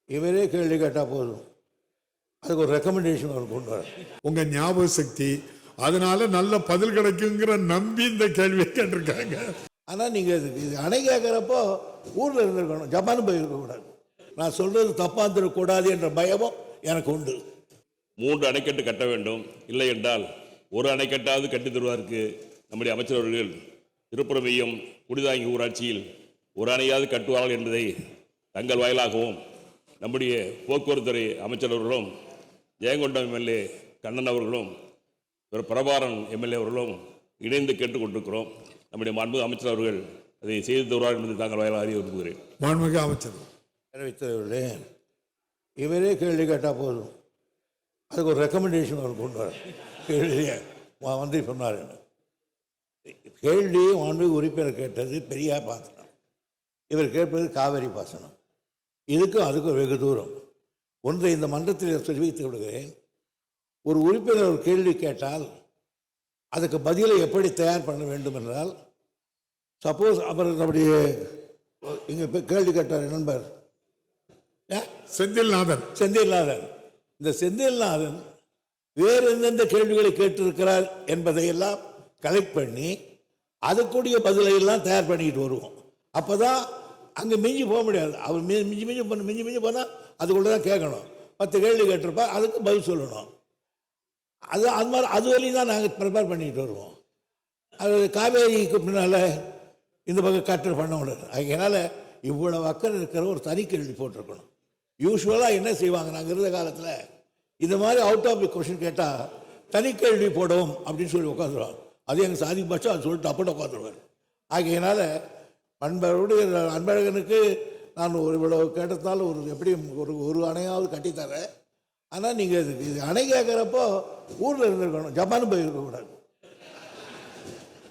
இவரே கேள்வி கேட்டால் போதும், அதுக்கு ஒரு ரெக்கமெண்டேஷன் அவர் கொண்டு வர. உங்க ஞாபக சக்தி, அதனால நல்ல பதில் கிடைக்குங்கிற நம்பி இந்த கேள்வியை கேட்டிருக்காங்க. ஆனால் நீங்கள் இது அணை கேட்குறப்போ ஊரில் இருந்திருக்கணும், ஜப்பான் போயிருக்கக்கூடாது. நான் சொல்றது தப்பாக இருந்துடக்கூடாது என்ற பயமும் எனக்கு உண்டு. 3 அணைக்கட்டு கட்ட வேண்டும், இல்லை என்றால் ஒரு அணைக்கட்டாவது கட்டி தருவதற்கு நம்முடைய அமைச்சர் அவர்கள் திருப்புறமையும் குடிதாங்கி ஊராட்சியில் ஒரு அணையாவது கட்டுவார்கள் என்பதை தங்கள் வாயிலாகவும் நம்முடைய போக்குவரத்துறை அமைச்சர் அவர்களும் ஜெயங்கொண்டம் எம்எல்ஏ கண்ணன் அவர்களும் பிரபாரன் எம்எல்ஏ அவர்களும் இணைந்து கேட்டுக்கொண்டிருக்கிறோம். நம்முடைய மாண்புமிகு அமைச்சர் அவர்கள் அதை செய்து தருவார் என்பதை தாங்கள் வாயிலாக அறிய விரும்புகிறேன். மாண்புமிகு அமைச்சர் தெரிவித்தவர்களே, இவரே கேள்வி கேட்டால் போதும், அதுக்கு ஒரு ரெக்கமெண்டேஷன் அவர் கொண்டு வர. கேள்வியை மந்திரி சொன்னார். கேள்வி மாண்புமிகு உறுப்பினர் கேட்டது பெரியார் பாசனம், இவர் கேட்பது காவிரி பாசனம். இதுக்கும் அதுக்கும் வெகு தூரம். ஒன்றை இந்த மன்றத்தில் தெரிவித்து விடுகிறேன். ஒரு உறுப்பினர் ஒரு கேள்வி கேட்டால் அதுக்கு பதிலை எப்படி தயார் பண்ண வேண்டும் என்றால், சப்போஸ் அவர் நம்முடைய இங்கே கேள்வி கேட்டார் நண்பர் செந்தில்நாதன். இந்த செந்தில்நாதன் வேறு எந்தெந்த கேள்விகளை கேட்டிருக்கிறார் என்பதையெல்லாம் கலெக்ட் பண்ணி அதுக்குரிய பதிலை எல்லாம் தயார் பண்ணிக்கிட்டு வருவோம். அப்போ தான் அங்கே மிஞ்சி போக முடியாது. அவர் மிஞ்சி போனால் அதுக்குள்ளே தான் கேட்கணும். 10 கேள்வி கேட்டிருப்பா, அதுக்கு பதில் சொல்லணும். அது மாதிரி அது வரையும் தான் நாங்கள் ப்ரிப்பேர் பண்ணிக்கிட்டு வருவோம். அது காவேரிக்கு முன்னால் இந்த பக்கம் கட்டர் பண்ண முடியாது. அதனால் இவ்வளவு அக்கறை இருக்கிற ஒரு தனி கேள்வி போட்டிருக்கணும். யூஸ்வலாக என்ன செய்வாங்க, நாங்கள் இருந்த காலத்தில் இந்த மாதிரி அவுட் ஆஃப் தி கொஷின் கேட்டால் தனி கேள்வி போடுவோம் அப்படின்னு சொல்லி உட்காந்துருவாங்க. அது எங்கள் சாதி பட்சம் அது சொல்லிட்டு அப்படி உட்காந்துருவார். ஆகையினால அன்பழகனுக்கு நான் ஒரு இவ்வளவு கேட்டதால் எப்படியும் ஒரு அணையாவது கட்டித்தரேன். ஆனால் நீங்கள் இது அணை கேட்குறப்போ ஊரில் இருந்திருக்கணும், ஜப்பான் போயிருக்கக்கூடாது.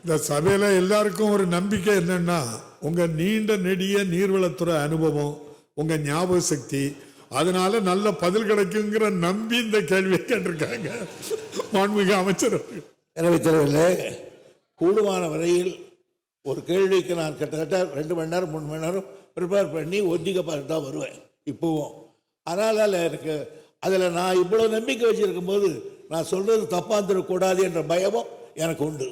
இந்த சபையில எல்லாருக்கும் ஒரு நம்பிக்கை என்னன்னா, உங்க நீண்ட நெடிய நீர்வளத்துறை அனுபவம், உங்க ஞாபக சக்தி, அதனால நல்ல பதில் கிடைக்குங்கிற நம்பி இந்த கேள்வியை கேட்டிருக்காங்க மாண்புமிகு அமைச்சர். எனவே தெரியவில்லை, கூடுமான வரையில் ஒரு கேள்விக்கு நான் கிட்டத்தட்ட 2 மணி நேரம் 3 மணி நேரம் ப்ரிப்பேர் பண்ணி ஒத்திக்க பார்த்து தான் வருவேன் இப்போவும். அதனால் எனக்கு அதில் நான் இவ்வளோ நம்பிக்கை வச்சுருக்கும் போது நான் சொல்கிறது தப்பாக இருந்துடக்கூடாது என்ற பயமும் எனக்கு உண்டு.